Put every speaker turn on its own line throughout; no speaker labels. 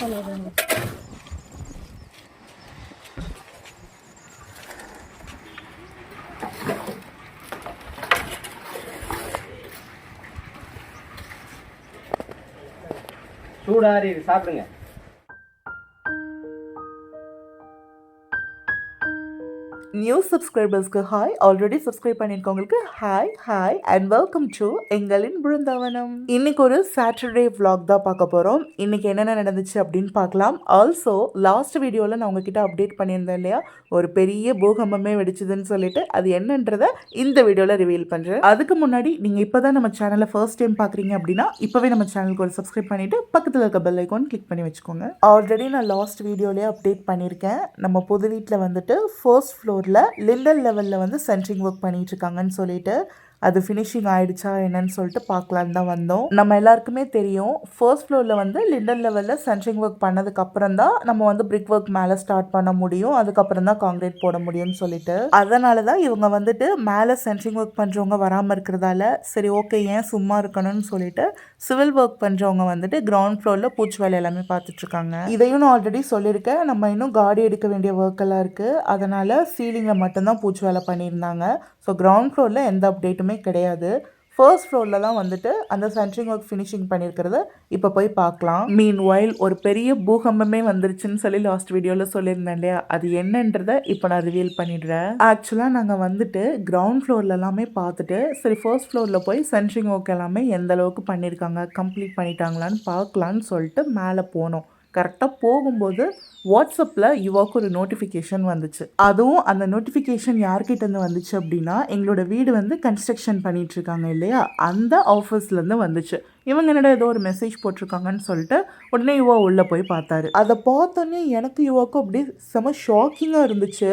பண்ணிடுறேங்க.
சூடாரி சாப்பிடுங்க.
நியூ சப்ஸ்கிரைபர்ஸ்க்கு ஹாய், ஆல்ரெடி சப்ஸ்கிரைப் பண்ணியிருக்கவங்களுக்கு ஹாய் அண்ட் வெல்கம் டு எங்களின் பிருந்தாவனம். இன்னைக்கு ஒரு சாட்டர்டே vlog தான் பார்க்க போகிறோம். இன்னைக்கு என்னென்ன நடந்துச்சு அப்படின்னு பார்க்கலாம். ஆல்சோ லாஸ்ட் வீடியோவில் நான் உங்ககிட்ட அப்டேட் பண்ணியிருந்தேன் இல்லையா, ஒரு பெரிய பூகம்பமே வெடிச்சதுன்னு சொல்லிட்டு, அது என்னன்றதை இந்த வீடியோவில் ரிவீல் பண்ணுறேன். அதுக்கு முன்னாடி நீங்கள் இப்போ தான் நம்ம சேனலை ஃபர்ஸ்ட் டைம் பார்க்குறீங்க அப்படின்னா இப்போவே நம்ம சேனலுக்கு ஒரு சப்ஸ்கிரைப் பண்ணிவிட்டு பக்கத்தில் இருக்க பெல் ஐக்கான் கிளிக் பண்ணி வச்சுக்கோங்க. ஆல்ரெடி நான் லாஸ்ட் வீடியோலேயே அப்டேட் பண்ணியிருக்கேன். நம்ம புது வீட்டில் வந்துட்டு ஃபர்ஸ்ட் ஃப்ளோர் லிண்டல் லெவலில் வந்து சென்ட்ரிங் ஒர்க் பண்ணிட்டு இருக்காங்கன்னு சொல்லிட்டு அது ஃபினிஷிங் ஆயிடுச்சா என்னன்னு சொல்லிட்டு பார்க்கலான்னு தான் வந்தோம். நம்ம எல்லாருக்குமே தெரியும், ஃபர்ஸ்ட் ஃப்ளோரில் வந்து லிண்டல் லெவலில் சென்ட்ரிங் ஒர்க் பண்ணதுக்கு அப்புறம் தான் நம்ம வந்து பிரிக் ஒர்க் மேலே ஸ்டார்ட் பண்ண முடியும், அதுக்கப்புறம் தான் காங்கிரீட் போட முடியும்னு சொல்லிட்டு. அதனால தான் இவங்க வந்துட்டு மேலே சென்ட்ரிங் ஒர்க் பண்ணுறவங்க வராமல் இருக்கிறதால சரி ஓகே ஏன் சும்மா இருக்கணும்னு சொல்லிட்டு சிவில் ஒர்க் பண்ணுறவங்க வந்துட்டு கிரவுண்ட் ஃப்ளோரில் பூச்சி வேலை எல்லாமே பார்த்துட்ருக்காங்க. இதையும் நான் ஆல்ரெடி சொல்லியிருக்கேன், நம்ம இன்னும் காடி எடுக்க வேண்டிய ஒர்க் எல்லாம் இருக்குது. அதனால் சீலிங்கில் மட்டும்தான் பூச்சி வேலை பண்ணியிருந்தாங்க. ஸோ கிரவுண்ட் ஃப்ளோரில் எந்த அப்டேட்டுமே கிடையாது. ஃபர்ஸ்ட் ஃப்ளோரில் தான் வந்துட்டு அந்த சென்ட்ரிங் ஒர்க் ஃபினிஷிங் பண்ணியிருக்கிறத இப்போ போய் பார்க்கலாம். மீன் வைல் ஒரு பெரிய பூகம்பமே வந்துருச்சுன்னு சொல்லி லாஸ்ட் வீடியோவில் சொல்லியிருந்தேன் இல்லையா, அது என்னன்றதை இப்போ நான் ரிவீல் பண்ணிடுறேன். ஆக்சுவலாக நாங்கள் வந்துட்டு கிரவுண்ட் ஃப்ளோரில் எல்லாமே பார்த்துட்டு சரி ஃபர்ஸ்ட் ஃப்ளோரில் போய் சென்ட்ரிங் ஒர்க் எல்லாமே எந்த அளவுக்கு பண்ணியிருக்காங்க, கம்ப்ளீட் பண்ணிட்டாங்களான்னு பார்க்கலான்னு சொல்லிட்டு மேலே போனோம். கரெக்டாக போகும்போது வாட்ஸ்அப்பில் யுவாக்கு ஒரு நோட்டிஃபிகேஷன் வந்துச்சு. அதுவும் அந்த நோட்டிஃபிகேஷன் யார்கிட்டேருந்து வந்துச்சு அப்படின்னா, எங்களோட வீடு வந்து கன்ஸ்ட்ரக்ஷன் பண்ணிகிட்ருக்காங்க இல்லையா, அந்த ஆஃபீஸ்லேருந்து வந்துச்சு. இவங்க என்னடா ஏதோ ஒரு மெசேஜ் போட்டிருக்காங்கன்னு சொல்லிட்டு உடனே யுவா உள்ளே போய் பார்த்தாரு. அதை பார்த்தோன்னே எனக்கு யுவாக்கும் அப்படியே செம ஷாக்கிங்காக இருந்துச்சு.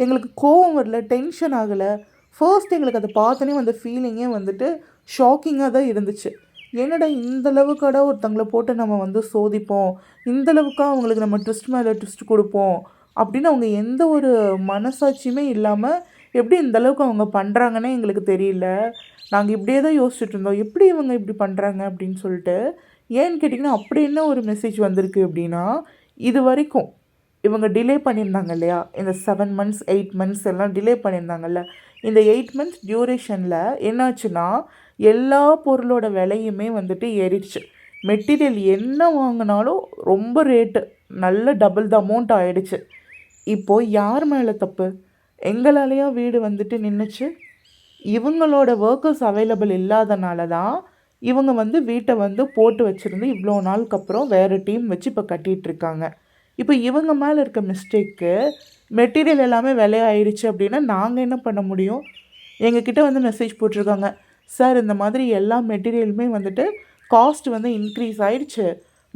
எங்களுக்கு கோவம் வரல, டென்ஷன் ஆகலை. ஃபர்ஸ்ட் எங்களுக்கு அதை பார்த்தோன்னே அந்த ஃபீலிங்கே வந்துட்டு ஷாக்கிங்காக தான் இருந்துச்சு. என்னடா இந்தளவுக்காடா ஒருத்தங்களை போட்டு நம்ம வந்து சோதிப்போம், இந்தளவுக்கா அவங்களுக்கு நம்ம ட்விஸ்ட் மேலே ட்விஸ்ட் கொடுப்போம் அப்படின்னு அவங்க எந்த ஒரு மனசாட்சியுமே இல்லாமல் எப்படி இந்தளவுக்கு அவங்க பண்ணுறாங்கன்னே எங்களுக்கு தெரியல. நாங்கள் இப்படியே தான் யோசிச்சுட்டு இருந்தோம், எப்படி இவங்க இப்படி பண்ணுறாங்க அப்படின்னு சொல்லிட்டு. ஏன்னு கேட்டிங்கன்னா அப்படி என்ன ஒரு மெசேஜ் வந்திருக்கு அப்படின்னா, இது வரைக்கும் இவங்க டிலே பண்ணியிருந்தாங்க இல்லையா, இந்த 7 months 8 months எல்லாம் டிலே பண்ணியிருந்தாங்கல்ல, இந்த 8 months டியூரேஷனில் என்னாச்சுன்னா எல்லா பொருளோட விலையுமே வந்துட்டு ஏறிடுச்சு. மெட்டீரியல் என்ன வாங்கினாலும் ரொம்ப ரேட்டு நல்ல டபுள் த அமௌண்ட் ஆகிடுச்சு. இப்போது யார் மேலே தப்பு? எங்களாலேயா வீடு வந்துட்டு நின்றுச்சு? இவங்களோட ஒர்க்கர்ஸ் அவைலபிள் இல்லாதனால தான் இவங்க வந்து வீட்டை வந்து போட்டு வச்சுருந்து இவ்வளோ நாளுக்கு அப்புறம் வேறு டீம் வச்சு இப்போ கட்டிகிட்ருக்காங்க. இப்போ இவங்க மேலே இருக்க மிஸ்டேக்கு மெட்டீரியல் எல்லாமே விலையாயிடுச்சு அப்படின்னா நாங்கள் என்ன பண்ண முடியும்? எங்ககிட்ட வந்து மெசேஜ் போட்டிருக்காங்க, சார் இந்த மாதிரி எல்லா மெட்டீரியலுமே வந்துட்டு காஸ்ட் வந்து இன்க்ரீஸ் ஆயிடுச்சு,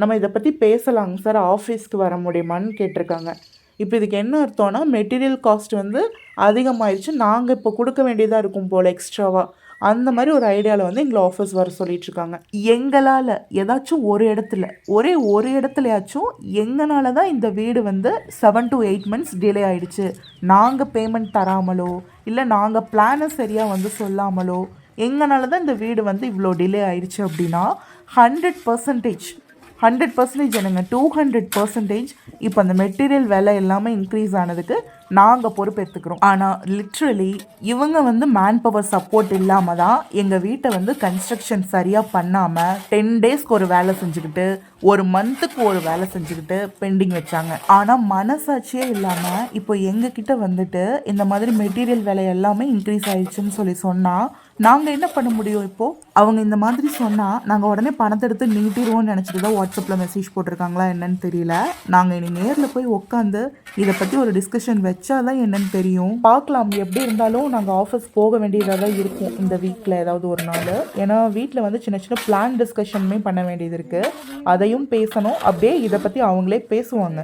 நம்ம இதை பற்றி பேசலாங்க சார், ஆஃபீஸ்க்கு வர முடியுமான்னு கேட்டிருக்காங்க. இப்போ இதுக்கு என்ன அர்த்தம்னா மெட்டீரியல் காஸ்ட் வந்து அதிகமாகிடுச்சு, நாங்கள் இப்போ கொடுக்க வேண்டியதாக இருக்கும் போல் எக்ஸ்ட்ராவாக, அந்த மாதிரி ஒரு ஐடியாவில் வந்து எங்களை ஆஃபீஸ் வர சொல்லிகிட்ருக்காங்க. எங்களால் ஏதாச்சும் ஒரு இடத்துல ஒரு இடத்துலையாச்சும் எங்களால் தான் இந்த வீடு வந்து 7 to 8 months டிலே ஆகிடுச்சு, நாங்கள் பேமெண்ட் தராமலோ இல்லை நாங்கள் பிளானை சரியாக வந்து சொல்லாமலோ எங்களால் தான் இந்த வீடு வந்து இவ்வளோ டிலே ஆயிடுச்சு அப்படின்னா 100% என்னங்க 200% இப்போ அந்த மெட்டீரியல் விலை எல்லாமே இன்க்ரீஸ் ஆனதுக்கு நாங்கள் பொறுப்பேற்றுக்கிறோம். ஆனால் லிட்ரலி இவங்க வந்து மேன் பவர் சப்போர்ட் இல்லாமல் தான் எங்கள் வீட்டை வந்து கன்ஸ்ட்ரக்ஷன் சரியாக பண்ணாமல் 10 daysக்கு ஒரு வேலை செஞ்சுக்கிட்டு ஒரு மந்த்துக்கு ஒரு வேலை செஞ்சுக்கிட்டு பெண்டிங் வச்சாங்க. ஆனால் மனசாட்சியே இல்லாமல் இப்போ எங்ககிட்ட வந்துட்டு இந்த மாதிரி மெட்டீரியல் விலை எல்லாமே இன்க்ரீஸ் ஆயிடுச்சுன்னு சொல்லி சொன்னால் நாங்கள் என்ன பண்ண முடியும்? இப்போது அவங்க இந்த மாதிரி சொன்னால் நாங்கள் உடனே பணத்தை எடுத்து நீட்டிடுவோம்னு நினச்சிட்டு தான் வாட்ஸ்அப்பில் மெசேஜ் போட்டிருக்காங்களா என்னன்னு தெரியல. நாங்கள் இனி நேரில் போய் உட்காந்து இதை பற்றி ஒரு டிஸ்கஷன் வச்சாதான் என்னன்னு தெரியும். பார்க்கலாம், எப்படி இருந்தாலும் நாங்கள் ஆஃபீஸ் போக வேண்டியதாக தான் இருக்கும் இந்த வீக்கில் ஏதாவது ஒரு நாள். ஏன்னா வீட்டில் வந்து சின்ன சின்ன பிளான் டிஸ்கஷனுமே பண்ண வேண்டியது இருக்குது, அதையும் பேசணும். அப்படியே இதை பற்றி அவங்களே பேசுவாங்க,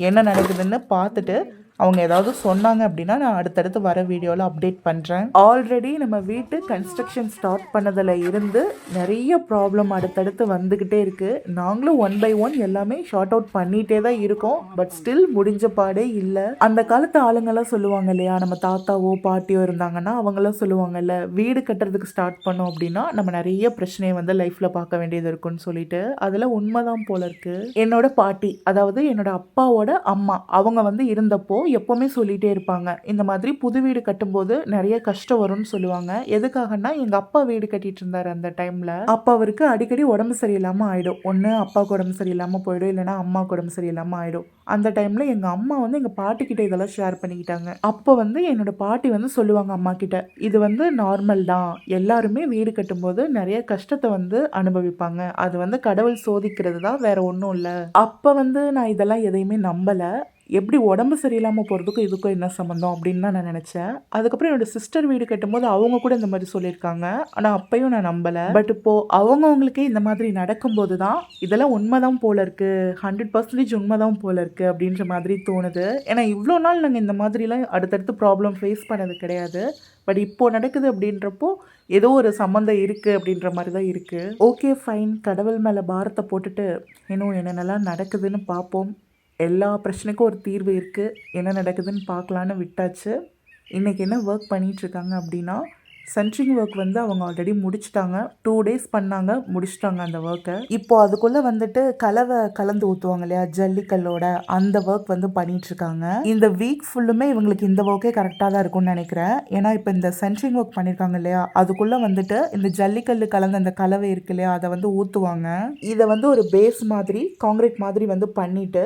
என்ன நடக்குதுன்னு பார்த்துட்டு அவங்க ஏதாவது சொன்னாங்க அப்படின்னா நான் அடுத்தடுத்து வர வீடியோவில் அப்டேட் பண்ணுறேன். ஆல்ரெடி நம்ம வீட்டு கன்ஸ்ட்ரக்ஷன் ஸ்டார்ட் பண்ணதில் இருந்து நிறைய ப்ராப்ளம் அடுத்தடுத்து வந்துக்கிட்டே இருக்குது. நாங்களும் 1 by 1 எல்லாமே ஷார்ட் அவுட் பண்ணிகிட்டே தான் இருக்கோம். பட் ஸ்டில் முடிஞ்ச பாடே இல்லை. அந்த காலத்து ஆளுங்கெல்லாம் சொல்லுவாங்க இல்லையா, நம்ம தாத்தாவோ பாட்டியோ இருந்தாங்கன்னா அவங்களாம் சொல்லுவாங்கல்ல, வீடு கட்டுறதுக்கு ஸ்டார்ட் பண்ணோம் அப்படின்னா நம்ம நிறைய பிரச்சனையை வந்து லைஃப்பில் பார்க்க வேண்டியது இருக்குன்னு சொல்லிட்டு. அதில் உண்மைதான் போல இருக்குது. என்னோட பாட்டி, அதாவது என்னோட அப்பாவோட அம்மா, அவங்க வந்து இருந்தப்போ எப்போவுமே சொல்லிகிட்டே இருப்பாங்க, இந்த மாதிரி புது வீடு கட்டும்போது நிறைய கஷ்டம் வரும்னு சொல்லுவாங்க. எதுக்காகனா எங்கள் அப்பா வீடு கட்டிட்டு இருந்தார் அந்த டைமில். அப்போ அவருக்கு அடிக்கடி உடம்பு சரியில்லாமல் ஆகிடும். ஒன்று அப்பாவுக்கு உடம்பு சரியில்லாமல் போயிடும், இல்லைனா அம்மாவுக்கு உடம்பு சரியில்லாமல் ஆகிடும். அந்த டைமில் எங்கள் அம்மா வந்து எங்கள் பாட்டிக்கிட்ட இதெல்லாம் ஷேர் பண்ணிக்கிட்டாங்க. அப்போ வந்து என்னோட பாட்டி வந்து சொல்லுவாங்க அம்மா கிட்ட, இது வந்து நார்மல் தான், எல்லாருமே வீடு கட்டும்போது நிறைய கஷ்டத்தை வந்து அனுபவிப்பாங்க, அது வந்து கடவுள் சோதிக்கிறது தான், வேற ஒன்றும் இல்லை. அப்போ வந்து நான் இதெல்லாம் எதையுமே நம்பலை. எப்படி உடம்பு சரியில்லாமல் போகிறதுக்கும் இதுக்கும் என்ன சம்மந்தம் அப்படின்னு தான் நான் நினச்சேன். அதுக்கப்புறம் என்னோட சிஸ்டர் வீடு கட்டும்போது அவங்க கூட இந்த மாதிரி சொல்லியிருக்காங்க. ஆனால் அப்பையும் நான் நம்பலை. பட் இப்போது அவங்கவுங்களுக்கே இந்த மாதிரி நடக்கும்போது தான் இதெல்லாம் உண்மைதான் போல இருக்குது, 100% உண்மைதான் போல இருக்குது அப்படின்ற மாதிரி தோணுது. ஏன்னா இவ்வளோ நாள் நாங்கள் இந்த மாதிரிலாம் அடுத்தடுத்து ப்ராப்ளம் ஃபேஸ் பண்ணது கிடையாது. பட் இப்போது நடக்குது அப்படின்றப்போ ஏதோ ஒரு சம்மந்தம் இருக்குது அப்படின்ற மாதிரி தான் இருக்குது. ஓகே ஃபைன், கடவுள் மேலே பாரத்தை போட்டுட்டு இன்னும் என்னென்னலாம் நடக்குதுன்னு பார்ப்போம். எல்லா பிரச்சனைக்கும் ஒரு தீர்வு இருக்குது, என்ன நடக்குதுன்னு பார்க்கலான்னு விட்டாச்சு. இன்றைக்கி என்ன ஒர்க் பண்ணிகிட்ருக்காங்க அப்படின்னா, சென்ட்ரிங் ஒர்க் வந்து அவங்க ஆல்ரெடி முடிச்சிட்டாங்க. 2 days பண்ணாங்க, முடிச்சிட்டாங்க அந்த ஒர்க்கை. இப்போ அதுக்குள்ளே வந்துட்டு கலவை கலந்து ஊற்றுவாங்க இல்லையா ஜல்லிக்கல்லோட, அந்த ஒர்க் வந்து பண்ணிகிட்ருக்காங்க. இந்த வீக் ஃபுல்லுமே இவங்களுக்கு இந்த ஒர்க்கே கரெக்டாக தான் இருக்கும்னு நினைக்கிறேன். ஏன்னா இப்போ இந்த சென்ட்ரிங் ஒர்க் பண்ணியிருக்காங்க இல்லையா, அதுக்குள்ளே வந்துட்டு இந்த ஜல்லிக்கல் கலந்த அந்த கலவை இருக்கு இல்லையா, அதை வந்து ஊற்றுவாங்க. இதை வந்து ஒரு பேஸ் மாதிரி காங்கிரீட் மாதிரி வந்து பண்ணிவிட்டு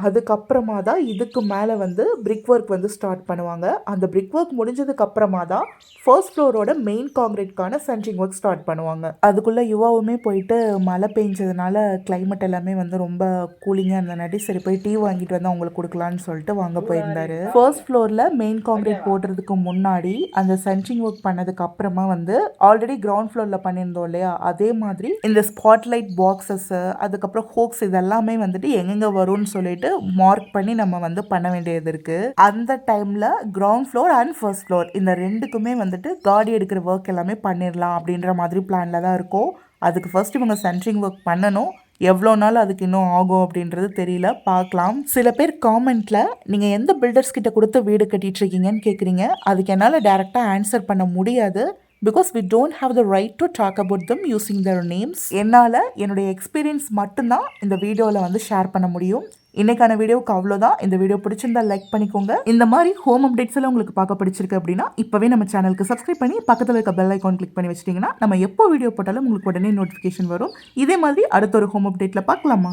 அதுக்கப்புறமா தான் இதுக்கு மேலே வந்து பிரிக் ஒர்க் வந்து ஸ்டார்ட் பண்ணுவாங்க. அந்த பிரிக் ஒர்க் முடிஞ்சதுக்கப்புறமா தான் ஃபர்ஸ்ட் ஃப்ளோரோட மெயின் காங்கிரீட்கான சென்ட்ரிங் ஒர்க் ஸ்டார்ட் பண்ணுவாங்க. அதுக்குள்ளே யுவாவுமே போயிட்டு மழை பெஞ்சதுனால கிளைமேட் எல்லாமே வந்து ரொம்ப கூலிங்காக இருந்தனாட்டி சரி போய் டீ வாங்கிட்டு வந்து அவங்களுக்கு கொடுக்கலான்னு சொல்லிட்டு வாங்க போயிருந்தாரு. ஃபர்ஸ்ட் ஃப்ளோரில் மெயின் காங்கிரீட் போடுறதுக்கு முன்னாடி அந்த சென்ட்ரிங் ஒர்க் பண்ணதுக்கு அப்புறமா வந்து ஆல்ரெடி கிரவுண்ட் ஃப்ளோரில் பண்ணியிருந்தோம் இல்லையா, அதே மாதிரி இந்த ஸ்பாட்லைட் பாக்ஸஸ் அதுக்கப்புறம் ஹோக்ஸ் இதெல்லாமே வந்துட்டு எங்கெங்கே வரும்னு சொல்லிட்டு மார்க் பண்ணி நம்ம வந்து பண்ண வேண்டியது இருக்கு. அந்த டைம்ல ground floor and first floor இந்த ரெண்டுக்குமே வந்துட்டு காடி எடுக்கிற ஒர்க் எல்லாமே பண்ணிடலாம் அப்படின்ற மாதிரி பிளான்ல தான் இருக்கும். அதுக்கு ஃபர்ஸ்ட் இவங்க சென்ட்ரிங் ஒர்க் பண்ணணும். எவ்வளோ நாள் அதுக்கு இன்னும் ஆகும் அப்படின்றது தெரியல, பார்க்கலாம். சில பேர் காமெண்ட்ல நீங்கள் எந்த பில்டர்ஸ் கிட்ட கொடுத்து வீடு கட்டிட்டு இருக்கீங்கன்னு கேட்குறீங்க. அதுக்கு என்னால் டைரெக்டாக ஆன்சர் பண்ண முடியாது. Because we don't have the right to talk about them using their names. என்னால் என்னுடைய எக்ஸ்பீரியன்ஸ் மட்டும்தான் இந்த வீடியோவில் வந்து ஷேர் பண்ண முடியும். இன்னைக்கான வீடியோவுக்கு அவ்வளோதான். இந்த வீடியோ பிடிச்சிருந்தா லைக் பண்ணிக்கோங்க. இந்த மாதிரி ஹோம் அப்டேட்ஸ் எல்லாம் உங்களுக்கு பார்க்க பிடிச்சிருக்கு அப்படின்னா இப்போவே நம்ம சேனலுக்கு சப்ஸ்கிரைப் பண்ணி பக்கத்தில் இருக்க பெல் ஐக்கான் கிளிக் பண்ணி வச்சிட்டிங்கன்னா நம்ம எப்போ வீடியோ போட்டாலும் உங்களுக்கு உடனே நோட்டிஃபிகேஷன் வரும். இதே மாதிரி அடுத்த ஒரு ஹோம் அப்டேட்டில் பார்க்கலாமா?